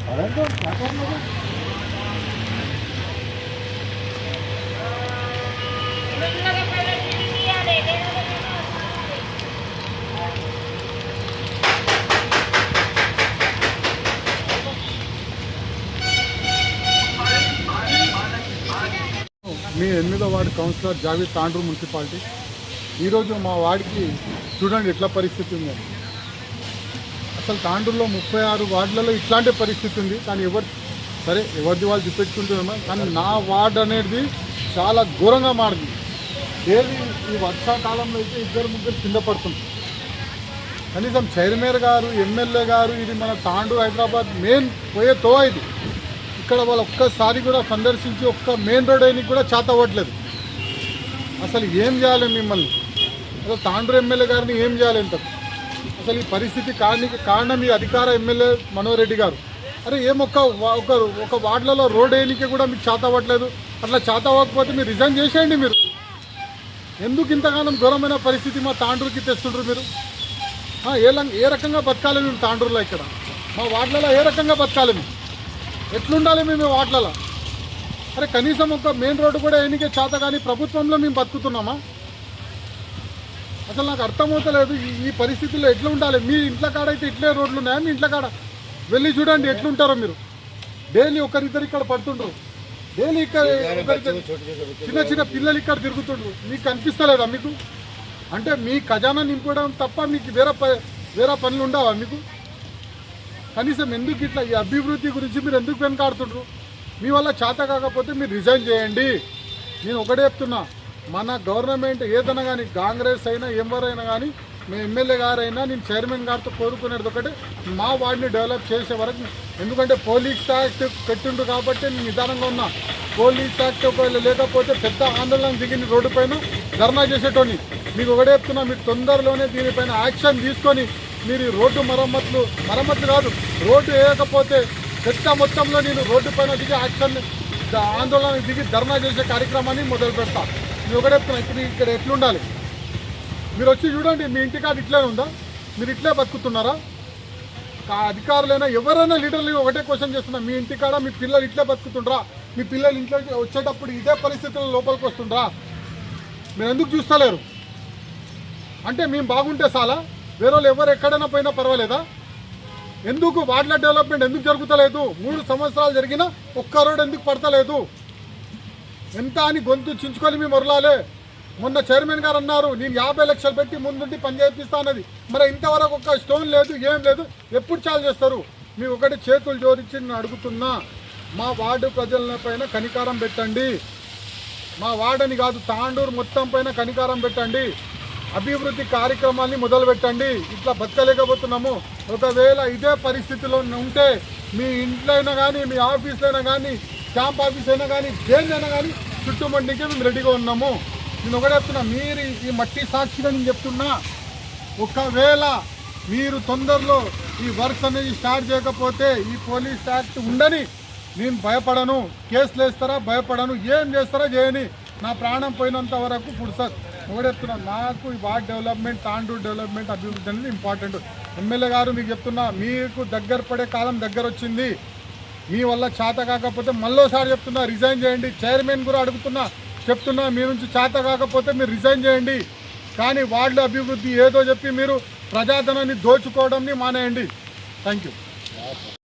మీ 8వ ward councillor Javed Tandur municipality. ఈరోజు మా వార్డుకి చూడండి ఎట్లా పరిస్థితి ఉంది. అసలు తాండూరులో 36 వార్డులలో ఇట్లాంటి పరిస్థితి ఉంది. కానీ ఎవరిది వాళ్ళు చూపెట్టుకుంటున్నామో, కానీ నా వార్డు అనేది చాలా ఘోరంగా మారింది. డైలీ ఈ వర్షాకాలంలో అయితే 2-3 కింద పడుతుంది. కనీసం చైర్మన్ గారు, ఎమ్మెల్యే గారు, ఇది మన తాండూరు హైదరాబాద్ మెయిన్ పోయే తో ఇది. ఇక్కడ వాళ్ళు ఒక్కసారి కూడా సందర్శించి ఒక్క మెయిన్ రోడ్ అయినా కూడా చేత అవ్వట్లేదు. అసలు ఏం చేయాలి మిమ్మల్ని? అసలు తాండూరు ఎమ్మెల్యే గారిని ఏం చేయాలి? ఇంత అసలు ఈ పరిస్థితి కారణం ఈ అధికార ఎమ్మెల్యే మనోహర్ రెడ్డి గారు. అరే ఒక వార్డులలో రోడ్ వేయడానికి కూడా మీకు చేత అవ్వట్లేదు. అట్లా చేత అవ్వకపోతే మీరు రిజైన్ చేసేయండి. మీరు ఎందుకు ఇంతగానం ఘోరమైన పరిస్థితి మా తాండూరుకి తెస్తుంటారు మీరు? ఏ రకంగా బతకాలి మేము తాండూరులో? ఇక్కడ మా వార్డులలో ఏ రకంగా బతకాలి? మేము ఎట్లుండాలి మేము వార్డులలో? అరే కనీసం ఒక మెయిన్ రోడ్డు కూడా ఎన్నికే చేత కానీ ప్రభుత్వంలో మేము బతుకుతున్నామా? అసలు నాకు అర్థమవుతలేదు ఈ పరిస్థితుల్లో ఎట్లా ఉండాలి. మీ ఇంట్లో కాడ అయితే ఇట్లే రోడ్లు ఉన్నాయా? మీ ఇంట్లో కాడ వెళ్ళి చూడండి ఎట్లుంటారో మీరు. డైలీ ఒకరిద్దరు ఇక్కడ పడుతుండ్రు. డైలీ ఇక్కడ చిన్న చిన్న పిల్లలు ఇక్కడ తిరుగుతుండ్రు. మీకు కనిపిస్తలేదా మీకు? అంటే మీ ఖజానా నింపడం తప్ప మీకు వేరే పనులు ఉండవా మీకు? కనీసం ఎందుకు ఇట్లా ఈ అభివృద్ధి గురించి మీరు ఎందుకు వెనకాడుతుండ్రు? మీ వల్ల చేత కాకపోతే మీరు రిజైన్ చేయండి. నేను ఒకటే చెప్తున్నా, మన గవర్నమెంట్ ఏదైనా కానీ, కాంగ్రెస్ అయినా ఎవరైనా కానీ, మీ ఎమ్మెల్యే గారైనా, నేను చైర్మన్ గారితో కోరుకునేది ఒకటే, మా వార్డుని డెవలప్ చేసే వరకు. ఎందుకంటే పోలీస్ యాక్ట్ పెట్టిండు కాబట్టి నేను నిదానంగా ఉన్నా. పోలీస్ యాక్ట్ ఒకవేళ లేకపోతే పెద్ద ఆందోళన దిగింది, రోడ్డు పైన ధర్నా చేసేటోని. మీకు ఒకటే చెప్తున్నా, మీరు తొందరలోనే దీనిపైన యాక్షన్ తీసుకొని మీరు రోడ్డు మరమ్మతులు కాదు, రోడ్డు వేయకపోతే పెద్ద మొత్తంలో నేను రోడ్డు పైన దిగి యాక్షన్ ఆందోళన దిగి ధర్నా చేసే కార్యక్రమాన్ని మొదలు పెడతా. నేను ఒకటే చెప్తున్నా, ఇప్పుడు ఇక్కడ ఎట్లుండాలి మీరు వచ్చి చూడండి. మీ ఇంటికాడ ఇట్లే ఉందా? మీరు ఇట్లే బతుకుతున్నారా? అధికారులైనా ఎవరైనా లీడర్లు ఒకటే క్వశ్చన్ చేస్తున్నా, మీ ఇంటికాడ మీ పిల్లలు ఇట్లే బతుకుతుండ్రా? మీ పిల్లలు ఇంట్లోకి వచ్చేటప్పుడు ఇదే పరిస్థితుల్లో లోపలికి వస్తుండ్రా? మీరు ఎందుకు చూస్తలేరు? అంటే మేము బాగుంటే చాలా వేరే వాళ్ళు ఎవరు ఎక్కడైనా పోయినా పర్వాలేదా? ఎందుకు వార్డుల డెవలప్మెంట్ ఎందుకు జరుగుతలేదు? 3 సంవత్సరాలు జరిగినా ఒక్క రోడ్ ఎందుకు పడతలేదు? ఎంత అని గొంతు చించుకొని మేము మొరలాలే. మొన్న చైర్మన్ గారు అన్నారు, నేను 50 లక్షలు పెట్టి ముందుండి పని చేపిస్తా అన్నది. మరి ఇంతవరకు ఒక్క స్టోన్ లేదు, ఏం లేదు. ఎప్పుడు చాలు చేస్తారు? మేము ఒకటి చేతులు జోడించి నేను అడుగుతున్నా, మా వార్డు ప్రజల పైన కనికారం పెట్టండి. మా వార్డుని కాదు, తాండూరు మొత్తం పైన కనికారం పెట్టండి. అభివృద్ధి కార్యక్రమాన్ని మొదలు పెట్టండి. ఇట్లా బతకలేకపోతున్నాము. ఒకవేళ ఇదే పరిస్థితిలో ఉంటే మీ ఇంట్లో అయినా కానీ, మీ ఆఫీస్లో అయినా కానీ, క్యాంప్ ఆఫీస్ అయినా కానీ, దేన్నైనా కానీ చుట్టుమండికి మేము రెడీగా ఉన్నాము. నేను ఒకటే చెప్తున్నా, మీరు ఈ మట్టి సాక్షిగా నేను చెప్తున్నా, ఒకవేళ మీరు తొందరలో ఈ వర్క్స్ అనేది స్టార్ట్ చేయకపోతే ఈ పోలీస్ యాక్ట్ ఉండని నేను భయపడను. కేసులు వేస్తారా? భయపడను. ఏం చేస్తారా చేయని. నా ప్రాణం పోయినంత వరకు పుడుసత్. ఒకటి చెప్తున్నా, నాకు ఈ వార్డ్ డెవలప్మెంట్, తాండూరు డెవలప్మెంట్, అభివృద్ధి అనేది ఇంపార్టెంట్. ఎమ్మెల్యే గారు మీకు చెప్తున్నా, మీకు దగ్గర పడే కాలం దగ్గర వచ్చింది. మీ వల్ల చేత కాకపోతే మళ్ళోసారి చెప్తున్నా, రిజైన్ చేయండి. చైర్మన్ కూడా చెప్తున్నా, మీ నుంచి చేత కాకపోతే మీరు రిజైన్ చేయండి. కానీ వార్డుల అభివృద్ధి ఏదో చెప్పి మీరు ప్రజాధనాన్ని దోచుకోవడంని మానేయండి. Thank you.